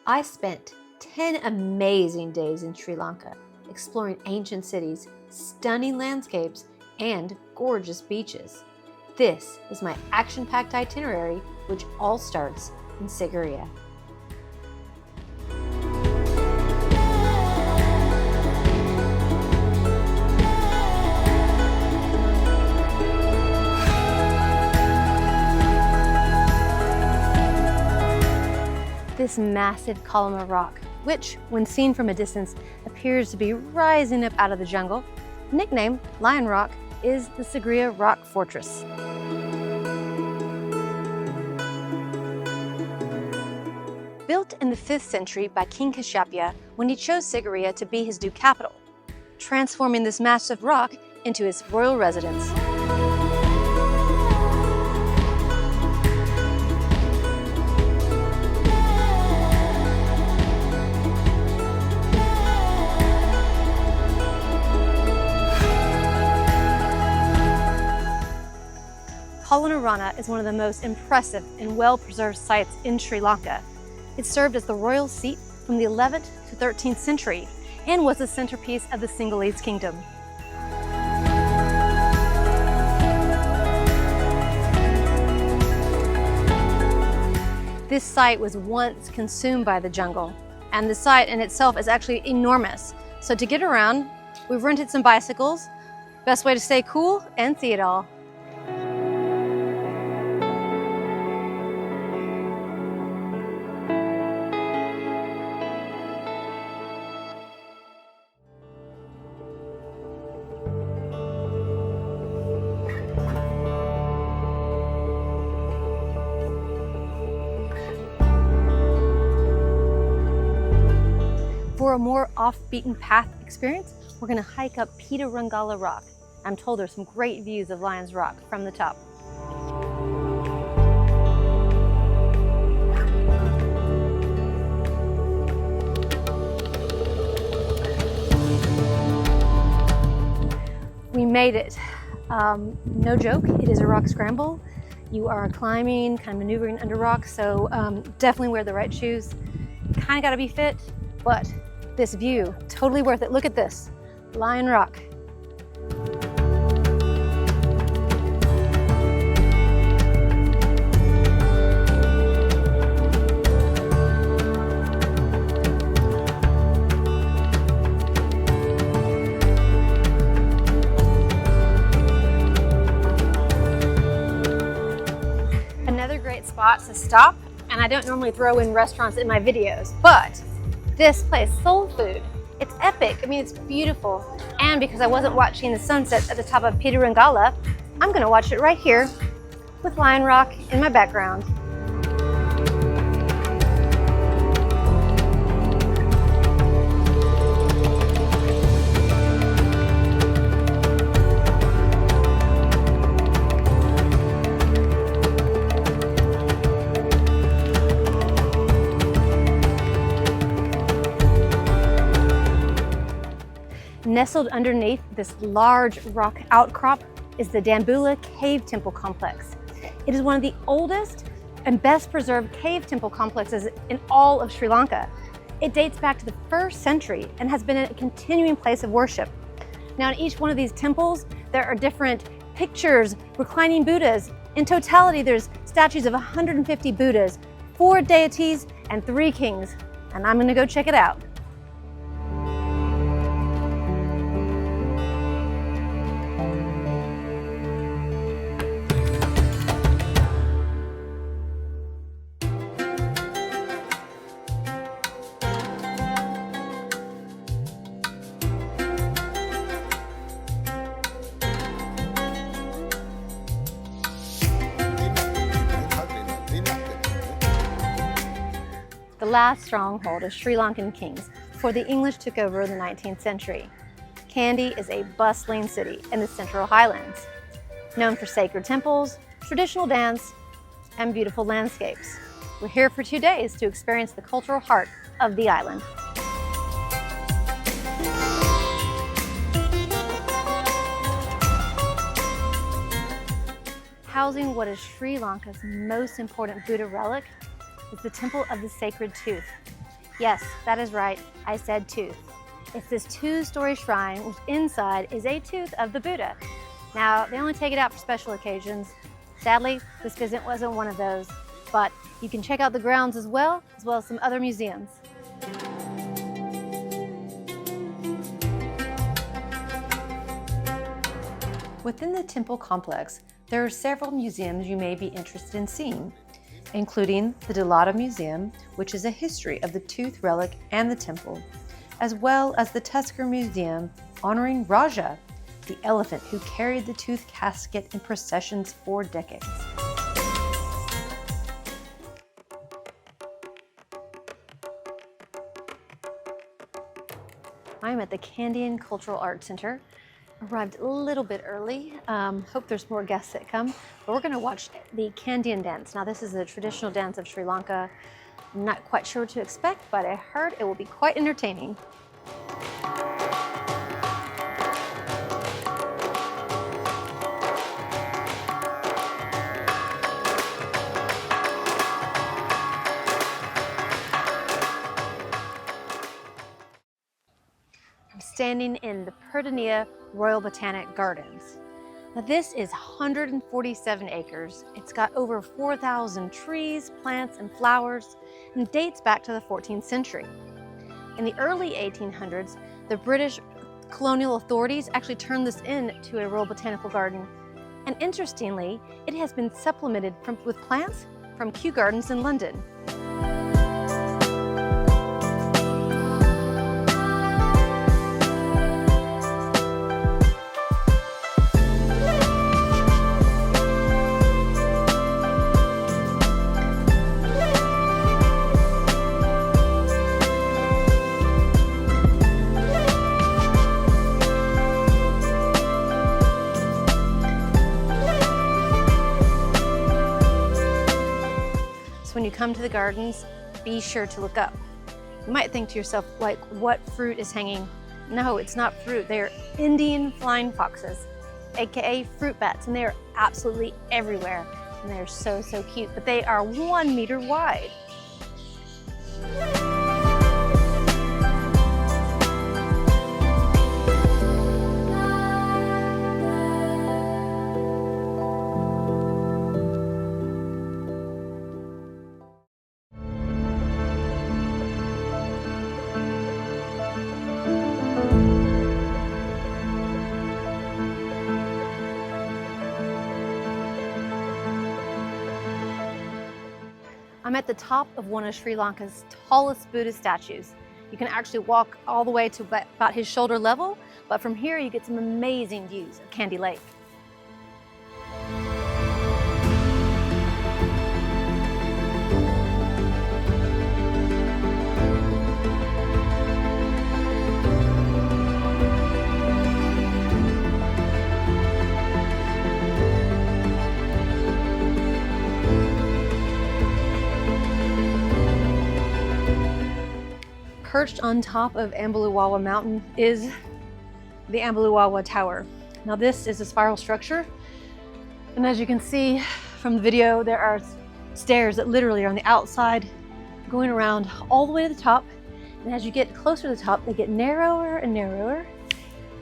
I spent 10 amazing days in Sri Lanka, exploring ancient cities, stunning landscapes, and gorgeous beaches. This is my action-packed itinerary, which all starts in Sigiriya. This massive column of rock, which, when seen from a distance, appears to be rising up out of the jungle, nicknamed Lion Rock, is the Sigiriya Rock Fortress. Built in the 5th century by King Kashapya when he chose Sigiriya to be his new capital, transforming this massive rock into his royal residence. Polonnaruwa is one of the most impressive and well-preserved sites in Sri Lanka. It served as the royal seat from the 11th to 13th century and was the centerpiece of the Sinhalese kingdom. This site was once consumed by the jungle, and the site in itself is actually enormous. So to get around, we've rented some bicycles. Best way to stay cool and see it all. For a more off-beaten path experience, we're going to hike up Pidurangala Rock. I'm told there's some great views of Lion's Rock from the top. We made it. No joke, it is a rock scramble. You are climbing, kind of maneuvering under rocks, so definitely wear the right shoes. Kind of got to be fit, but this view, totally worth it. Look at this, Lion Rock. Another great spot to stop, and I don't normally throw in restaurants in my videos, but this place, soul food, it's epic. I mean, it's beautiful. And because I wasn't watching the sunset at the top of Pidurangala, I'm gonna watch it right here with Lion Rock in my background. Nestled underneath this large rock outcrop is the Dambulla cave temple complex. It is one of the oldest and best preserved cave temple complexes in all of Sri Lanka. It dates back to the 1st century and has been a continuing place of worship. Now, in each one of these temples, there are different pictures, reclining Buddhas. In totality, there's statues of 150 Buddhas, 4 deities, and 3 kings. And I'm gonna go check it out. The last stronghold of Sri Lankan kings before the English took over in the 19th century. Kandy is a bustling city in the Central Highlands, known for sacred temples, traditional dance, and beautiful landscapes. We're here for 2 days to experience the cultural heart of the island. Housing what is Sri Lanka's most important Buddha relic is the Temple of the Sacred Tooth. Yes, that is right. I said tooth. It's this two-story shrine, which inside is a tooth of the Buddha. Now, they only take it out for special occasions. Sadly, this visit wasn't one of those, but you can check out the grounds as well as some other museums. Within the temple complex, there are several museums you may be interested in seeing, including the Dalada Museum, which is a history of the tooth relic and the temple, as well as the Tusker Museum honoring Raja, the elephant who carried the tooth casket in processions for decades. I'm at the Kandyan Cultural Arts Center. Arrived a little bit early. Hope there's more guests that come. But we're going to watch the Kandyan dance. Now this is a traditional dance of Sri Lanka. I'm not quite sure what to expect, but I heard it will be quite entertaining. I'm standing in the Peradeniya Royal Botanic Gardens. Now this is 147 acres. It's got over 4,000 trees, plants, and flowers, and dates back to the 14th century. In the early 1800s, the British colonial authorities actually turned this into a Royal Botanical Garden. And interestingly, it has been supplemented with plants from Kew Gardens in London. When you come to the gardens, be sure to look up. You might think to yourself, like, what fruit is hanging? No, it's not fruit. They're Indian flying foxes, aka fruit bats, and they are absolutely everywhere. And they're so, so cute, but they are 1 meter wide. I'm at the top of one of Sri Lanka's tallest Buddhist statues. You can actually walk all the way to about his shoulder level, but from here you get some amazing views of Kandy Lake. Perched on top of Ambuluwawa mountain is the Ambuluwawa Tower. Now this is a spiral structure, and as you can see from the video, there are stairs that literally are on the outside going around all the way to the top, and as you get closer to the top, they get narrower and narrower.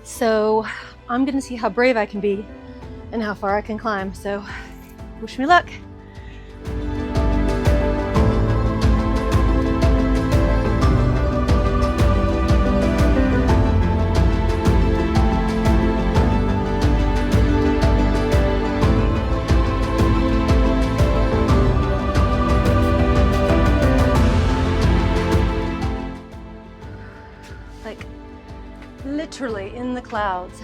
So I'm gonna see how brave I can be and how far I can climb, so wish me luck. Literally in the clouds.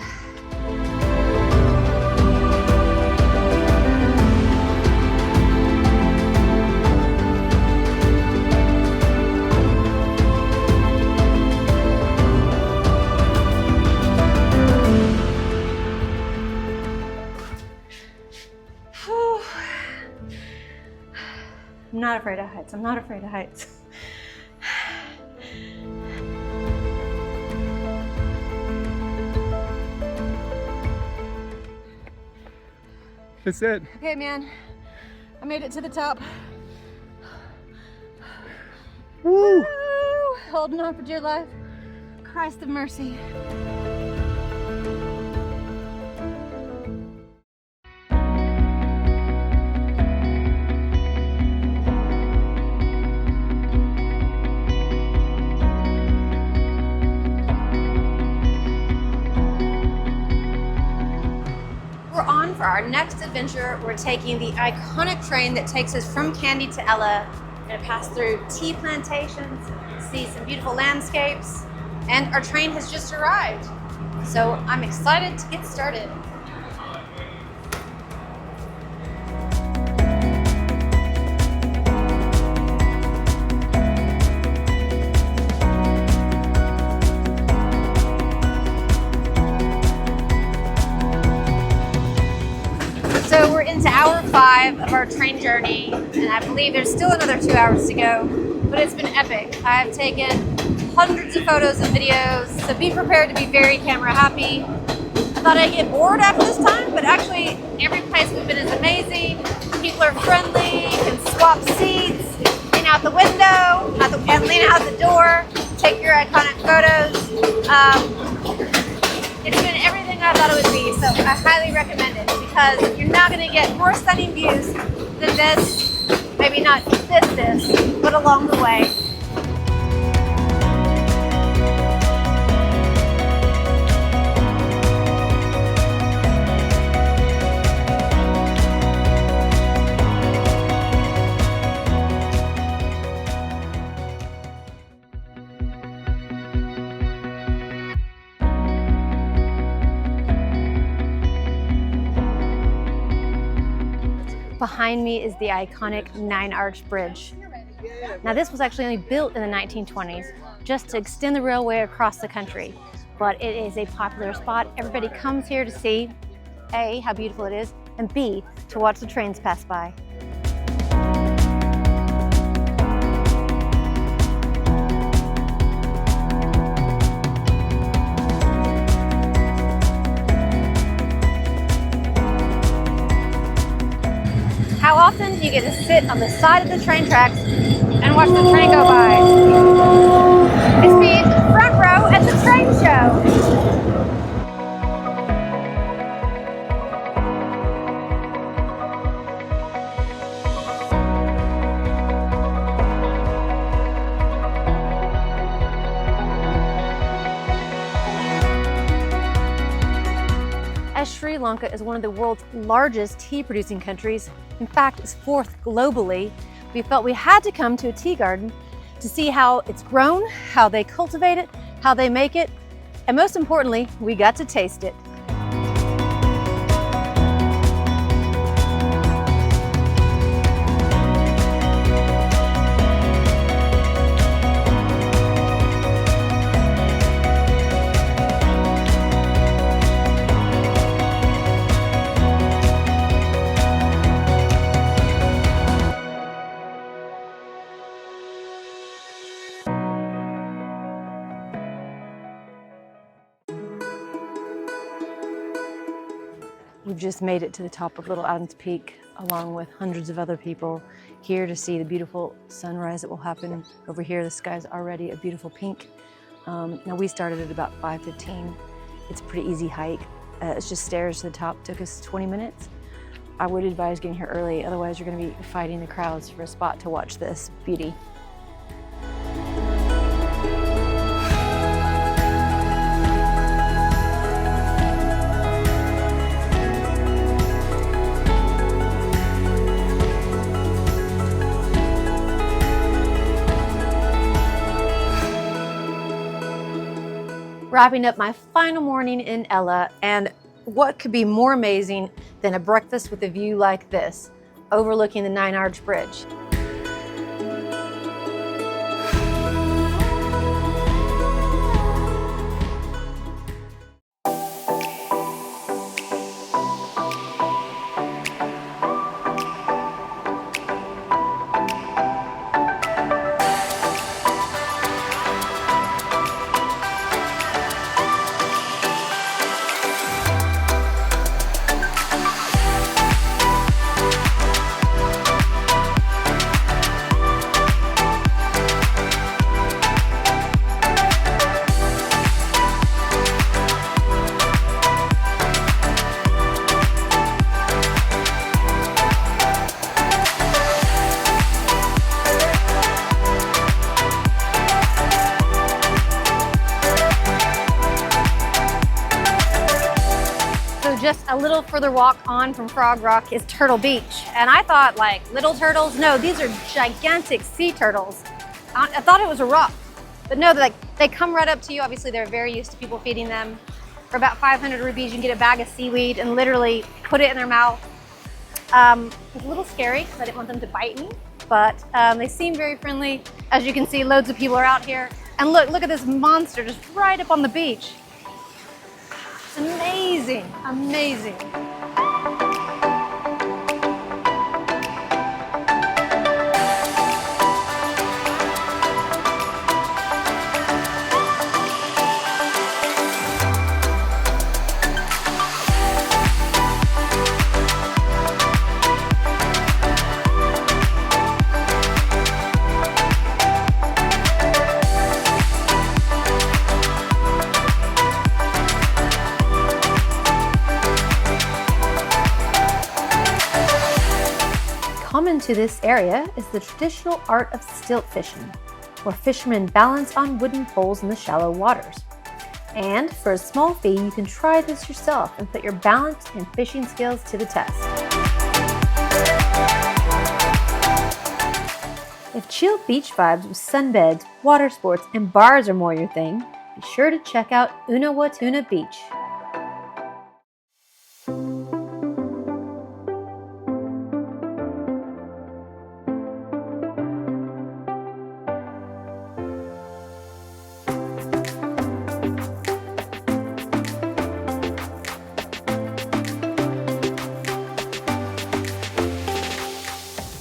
I'm not afraid of heights. I'm not afraid of heights. That's it. Okay, man. I made it to the top. Woo! Woo! holding on for dear life. Christ of mercy. We're on for our next adventure. We're taking the iconic train that takes us from Kandy to Ella. We're gonna pass through tea plantations, see some beautiful landscapes, and our train has just arrived. So I'm excited to get started. So we're into hour 5 of our train journey, and I believe there's still another 2 hours to go, but it's been epic. I've taken hundreds of photos and videos, so be prepared to be very camera happy. I thought I'd get bored after this time, but actually every place we've been is amazing. People are friendly, you can swap seats, lean out the window, and lean out the door, take your iconic photos. It's been everything I thought it would be, so I highly recommend it because you're not going to get more stunning views than this, maybe not this, but along the way. Behind me is the iconic 9-arch bridge. Now this was actually only built in the 1920s just to extend the railway across the country, but it is a popular spot. Everybody comes here to see A, how beautiful it is, and B, to watch the trains pass by. How often do you get to sit on the side of the train tracks and watch the train go by? It's being front row at the train show. As Sri Lanka is one of the world's largest tea producing countries, in fact it's 4th globally, we felt we had to come to a tea garden to see how it's grown, how they cultivate it, how they make it, and most importantly, we got to taste it. We've just made it to the top of Little Adams Peak along with hundreds of other people here to see the beautiful sunrise that will happen over here. The sky's already a beautiful pink. Now we started at about 5:15. It's a pretty easy hike. It's just stairs to the top. Took us 20 minutes. I would advise getting here early, otherwise you're going to be fighting the crowds for a spot to watch this beauty. Wrapping up my final morning in Ella, and what could be more amazing than a breakfast with a view like this, overlooking the 9-arch bridge. a little further walk on from Frog Rock is Turtle Beach. And I thought like little turtles. No, these are gigantic sea turtles. I thought it was a rock, but no, they come right up to you. Obviously, they're very used to people feeding them. For about 500 rupees, you can get a bag of seaweed and literally put it in their mouth. It's a little scary because I didn't want them to bite me, but they seem very friendly. As you can see, loads of people are out here. And look at this monster just right up on the beach. It's amazing, amazing. Common to this area is the traditional art of stilt fishing, where fishermen balance on wooden poles in the shallow waters. And for a small fee, you can try this yourself and put your balance and fishing skills to the test. If chill beach vibes with sunbeds, water sports, and bars are more your thing, be sure to check out Unawatuna Beach.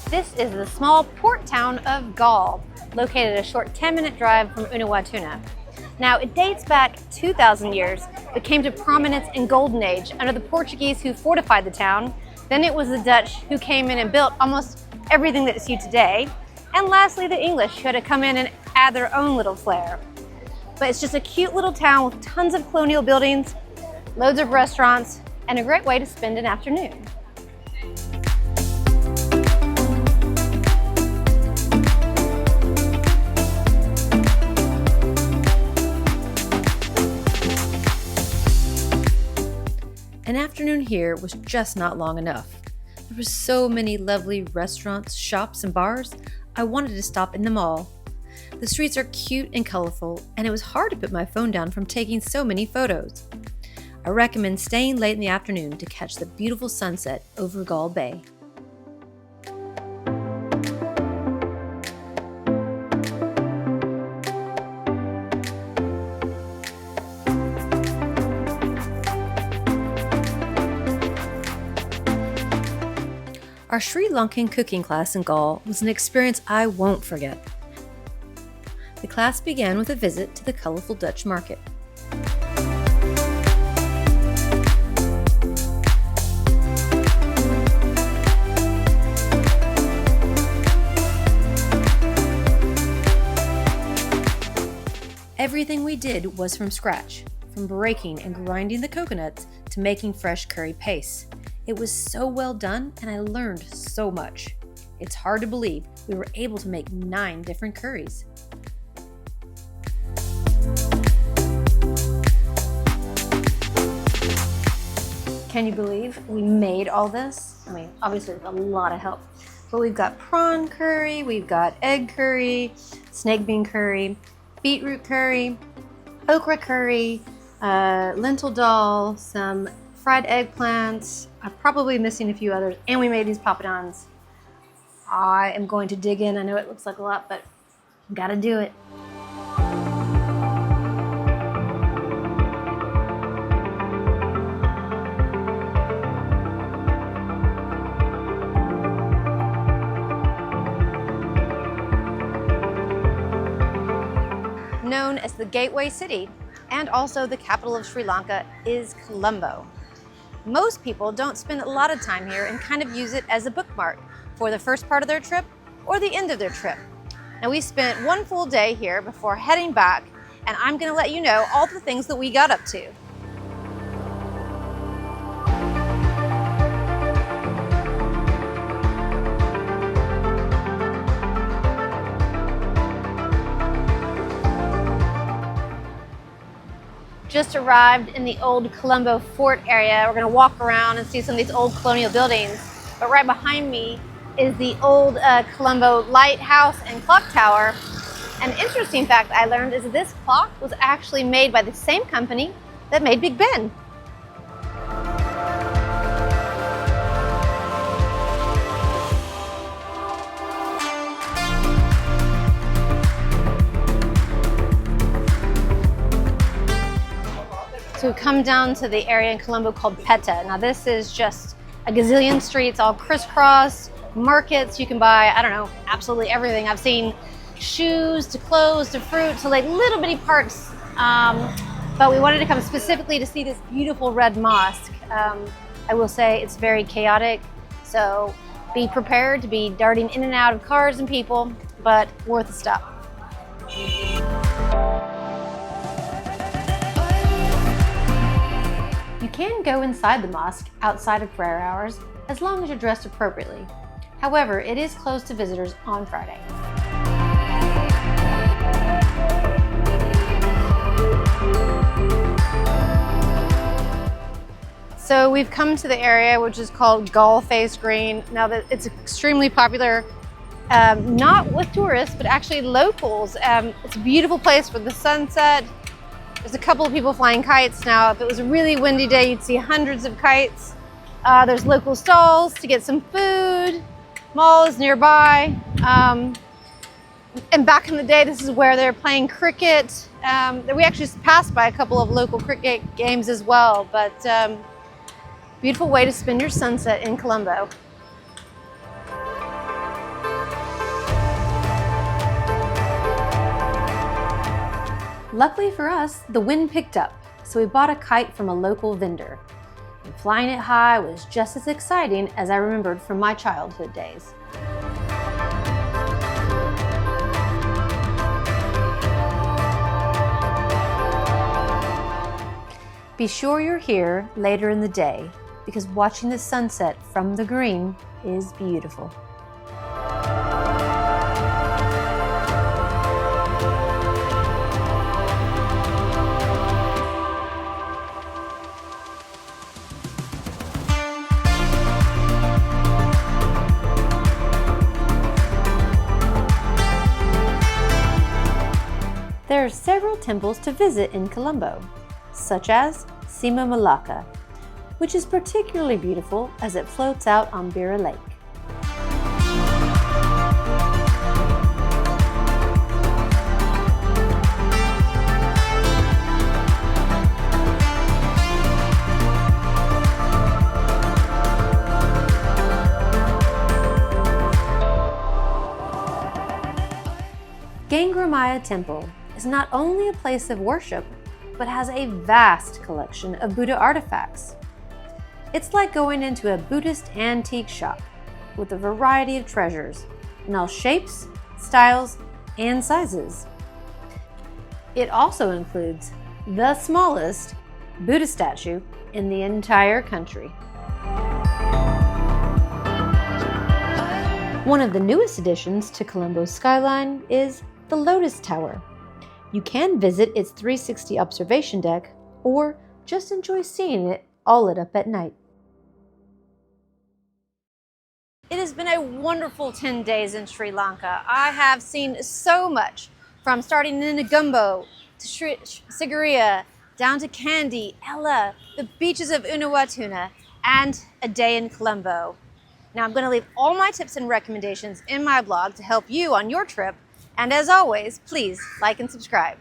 This is the small port town of Galle, located a short 10-minute drive from Unawatuna. Now, it dates back 2,000 years, but came to prominence in Golden Age under the Portuguese who fortified the town. Then it was the Dutch who came in and built almost everything that you see today. And lastly, the English who had to come in and add their own little flair. But it's just a cute little town with tons of colonial buildings, loads of restaurants, and a great way to spend an afternoon. An afternoon here was just not long enough. There were so many lovely restaurants, shops, and bars, I wanted to stop in them all. The streets are cute and colorful, and it was hard to put my phone down from taking so many photos. I recommend staying late in the afternoon to catch the beautiful sunset over Galle Bay. Our Sri Lankan cooking class in Galle was an experience I won't forget. The class began with a visit to the colorful Dutch market. Everything we did was from scratch, from breaking and grinding the coconuts to making fresh curry paste. It was so well done, and I learned so much. It's hard to believe we were able to make 9 different curries. Can you believe we made all this? I mean, obviously with a lot of help. But we've got prawn curry, we've got egg curry, snake bean curry, beetroot curry, okra curry, lentil dal, some fried eggplants. I'm probably missing a few others, and we made these papadans. I am going to dig in. I know it looks like a lot, but I've got to do it. Known as the Gateway City, and also the capital of Sri Lanka, is Colombo. Most people don't spend a lot of time here and kind of use it as a bookmark for the first part of their trip or the end of their trip. Now, we spent one full day here before heading back, and I'm going to let you know all the things that we got up to. just arrived in the old Colombo fort area. We're gonna walk around and see some of these old colonial buildings. But right behind me is the old Colombo lighthouse and clock tower. An interesting fact I learned is that this clock was actually made by the same company that made Big Ben. So we've come down to the area in Colombo called Pettah. Now this is just a gazillion streets all crisscrossed, markets. You can buy, I don't know, absolutely everything. I've seen shoes to clothes to fruit to like little bitty parts. But we wanted to come specifically to see this beautiful red mosque. I will say it's very chaotic, so be prepared to be darting in and out of cars and people, but worth a stop. You can go inside the mosque outside of prayer hours as long as you're dressed appropriately. However, it is closed to visitors on Friday. So we've come to the area which is called Galle Green. Now that it's extremely popular, not with tourists, but actually locals. It's a beautiful place for the sunset. There's a couple of people flying kites now. If it was a really windy day, you'd see hundreds of kites. There's local stalls to get some food. Mall is nearby. And back in the day, this is where they're playing cricket. We actually passed by a couple of local cricket games as well, but beautiful way to spend your sunset in Colombo. Luckily for us, the wind picked up, so we bought a kite from a local vendor. And flying it high was just as exciting as I remembered from my childhood days. Be sure you're here later in the day, because watching the sunset from the green is beautiful. There are several temples to visit in Colombo, such as Sima Malacca, which is particularly beautiful as it floats out on Bira Lake. Gangramaya Temple is not only a place of worship, but has a vast collection of Buddha artifacts. It's like going into a Buddhist antique shop with a variety of treasures in all shapes, styles, and sizes. It also includes the smallest Buddha statue in the entire country. One of the newest additions to Colombo's skyline is the Lotus Tower. You can visit its 360 observation deck or just enjoy seeing it all lit up at night. It has been a wonderful 10 days in Sri Lanka. I have seen so much, from starting in Negombo to Sigiriya, down to Kandy, Ella, the beaches of Unawatuna, and a day in Colombo. Now I'm going to leave all my tips and recommendations in my blog to help you on your trip. And as always, please like and subscribe.